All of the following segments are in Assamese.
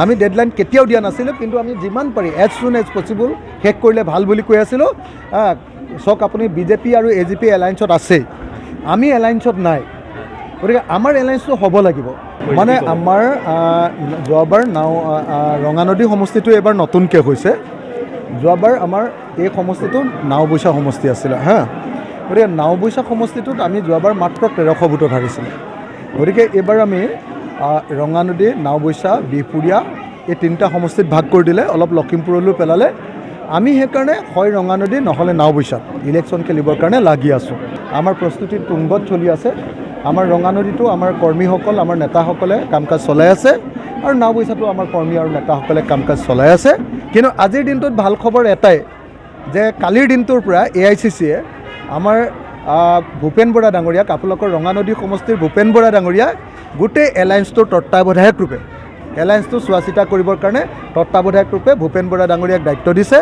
আমি ডেডলাইন কেতিয়াও দিয়া নাছিলোঁ, কিন্তু আমি যিমান পাৰি এজ সুন এজ পচিবল শেষ কৰিলে ভাল বুলি কৈ আছিলোঁ। চাওক, আপুনি বিজেপি আৰু এজিপি এলায়েন্সত আছেই, আমি এলায়েন্সত নাই। গতিকে আমাৰ এলায়েন্সটো হ'ব লাগিব। মানে আমাৰ যোৱাবাৰ ৰঙানদী সমষ্টিটো এইবাৰ নতুনকৈ হৈছে। যোৱাবাৰ আমাৰ এই সমষ্টিটো নাওবৈচা সমষ্টি আছিলে গতিকে নাওবৈচা সমষ্টিটোত আমি যোৱাবাৰ মাত্ৰ 1300 ভোটত হাৰিছিলোঁ। গতিকে এইবাৰ আমি ৰঙানদী, নাওবৈচা, বিহপুৰীয়া এই তিনিটা সমষ্টিত ভাগ কৰি দিলে, অলপ লখিমপুৰলৈ পেলালে। আমি সেইকাৰণে হয় ৰঙানদী নহ'লে নাওবৈচাত ইলেকশ্যন খেলিবৰ কাৰণে লাগি আছোঁ। আমাৰ প্ৰস্তুতি তুংগত চলি আছে। আমাৰ ৰঙানদীটো আমাৰ কৰ্মীসকল, আমাৰ নেতাসকলে কাম কাজ চলাই আছে, আৰু নাওবৈচাটো আমাৰ কৰ্মী আৰু নেতাসকলে কাম কাজ চলাই আছে। কিন্তু আজিৰ দিনটোত ভাল খবৰ এটাই যে কালিৰ দিনটোৰ পৰা AICCয়ে আমাৰ ভূপেন বৰা ডাঙৰীয়াক, আপোনালোকৰ ৰঙানদী সমষ্টিৰ ভূপেন বৰা ডাঙৰীয়াক গোটেই এলায়েন্সটোৰ তত্ত্বাৱধায়ক ৰূপে, এলায়েন্সটো চোৱা চিতা কৰিবৰ কাৰণে তত্ত্বাৱধায়ক ৰূপে ভূপেন বৰা ডাঙৰীয়াক দায়িত্ব দিছে।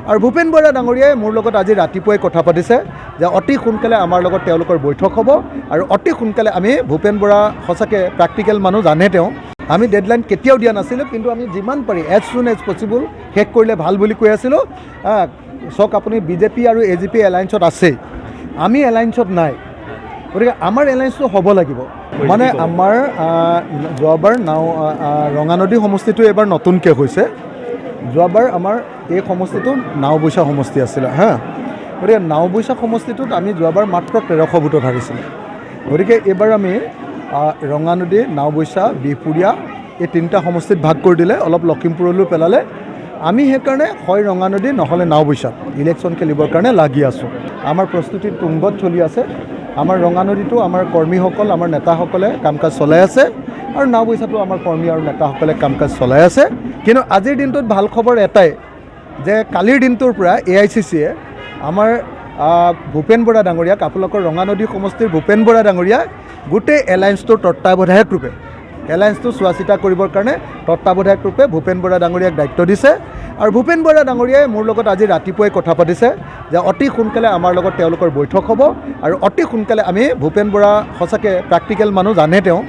আৰু ভূপেন বৰা ডাঙৰীয়াই মোৰ লগত আজি ৰাতিপুৱাই কথা পাতিছে যে অতি সোনকালে আমাৰ লগত তেওঁলোকৰ বৈঠক হ'ব, আৰু অতি সোনকালে আমি ভূপেন বৰা সঁচাকৈ প্ৰেক্টিকেল মানুহ, জানে তেওঁ। আমি ডেডলাইন কেতিয়াও দিয়া নাছিলোঁ, কিন্তু আমি যিমান পাৰি এজ সুন এজ পচিবল শেষ কৰিলে ভাল বুলি কৈ আছিলোঁ। চাওক, আপুনি বিজেপি আৰু এজিপি এলায়েন্সত আছেই, আমি এলায়েন্সত নাই। গতিকে আমাৰ এলায়েন্সটো হ'ব লাগিব। মানে আমাৰ যোৱাবাৰ ৰঙানদী সমষ্টিটো এইবাৰ নতুনকৈ হৈছে। যোৱাবাৰ আমাৰ এই সমষ্টিটো নাওবৈচা সমষ্টি আছিলে গতিকে নাওবৈচা সমষ্টিটোত আমি যোৱাবাৰ মাত্ৰ 1300 ভোটত হাৰিছিলোঁ। গতিকে এইবাৰ আমি ৰঙানদী, নাওবৈচা, বিহপুৰীয়া এই তিনিটা সমষ্টিত ভাগ কৰি দিলে, অলপ লখিমপুৰলৈ পেলালে। আমি সেইকাৰণে হয় ৰঙানদী নহ'লে নাওবৈচাত ইলেকশ্যন খেলিবৰ কাৰণে লাগি আছোঁ। আমাৰ প্ৰস্তুতি তুংগত চলি আছে। আমাৰ ৰঙানদীটো আমাৰ কৰ্মীসকল, আমাৰ নেতাসকলে কাম কাজ চলাই আছে, আৰু নাওবৈচাটো আমাৰ কৰ্মী আৰু নেতাসকলে কাম কাজ চলাই আছে। কিন্তু আজিৰ দিনটোত ভাল খবৰ এটাই যে কালিৰ দিনটোৰ পৰা AICCয়ে আমাৰ ভূপেন বৰা ডাঙৰীয়াক, আপোনালোকৰ ৰঙানদী সমষ্টিৰ ভূপেন বৰা ডাঙৰীয়াক গোটেই এলায়েন্সটোৰ তত্ত্বাৱধায়ক ৰূপে, এলায়েন্সটো চোৱা চিতা কৰিবৰ কাৰণে তত্ত্বাৱধায়ক ৰূপে ভূপেন বৰা ডাঙৰীয়াক দায়িত্ব দিছে। আৰু ভূপেন বৰা ডাঙৰীয়াই মোৰ লগত আজি ৰাতিপুৱাই কথা পাতিছে যে অতি সোনকালে আমাৰ লগত তেওঁলোকৰ বৈঠক হ'ব, আৰু অতি সোনকালে আমি ভূপেন বৰা সঁচাকৈ প্ৰেক্টিকেল মানুহ, জানে তেওঁ।